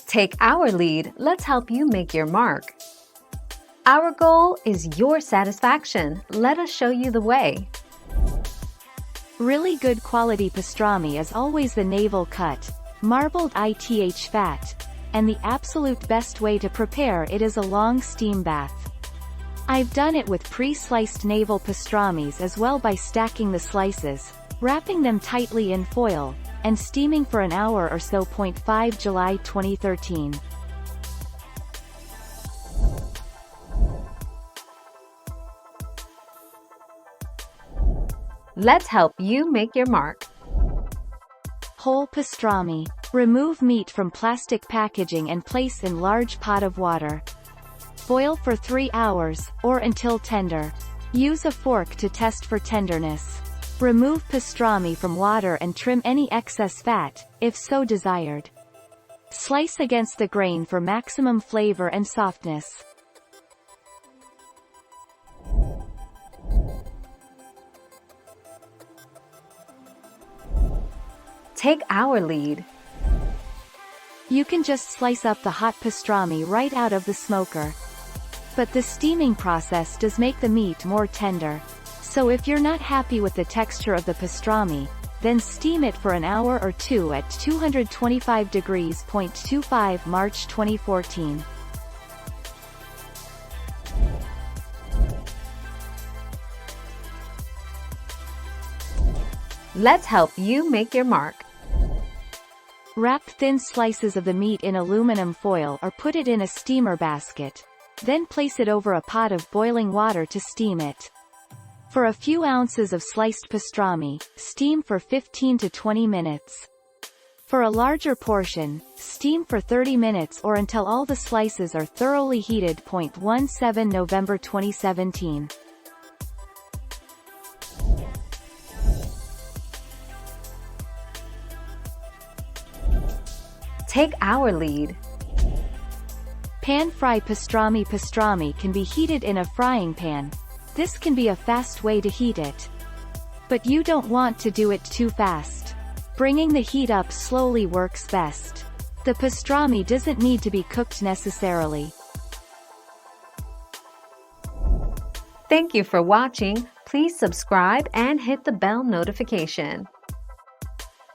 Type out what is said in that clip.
Take our lead, let's help you make your mark. Our goal is your satisfaction. Let us show you the way. Really good quality pastrami is always the navel cut, marbled ITH fat, and the absolute best way to prepare it is a long steam bath. I've done it with pre-sliced navel pastramis as well by stacking the slices, wrapping them tightly in foil, and steaming for an hour or so. 5 July 2013. Let's help you make your mark. Whole pastrami. Remove meat from plastic packaging and place in large pot of water. Boil for 3 hours, or until tender. Use a fork to test for tenderness. Remove pastrami from water and trim any excess fat, if so desired. Slice against the grain for maximum flavor and softness. Take our lead. You can just slice up the hot pastrami right out of the smoker. But the steaming process does make the meat more tender. So if you're not happy with the texture of the pastrami, then steam it for an hour or two at 225 degrees. 25 March 2014. Let's help you make your mark. Wrap thin slices of the meat in aluminum foil or put it in a steamer basket. Then place it over a pot of boiling water to steam it. For a few ounces of sliced pastrami, steam for 15 to 20 minutes. For a larger portion, steam for 30 minutes or until all the slices are thoroughly heated. 17 November 2017. Take our lead. Pan-fry pastrami. Pastrami can be heated in a frying pan. This can be a fast way to heat it. But you don't want to do it too fast. Bringing the heat up slowly works best. The pastrami doesn't need to be cooked necessarily. Thank you for watching. Please subscribe and hit the bell notification.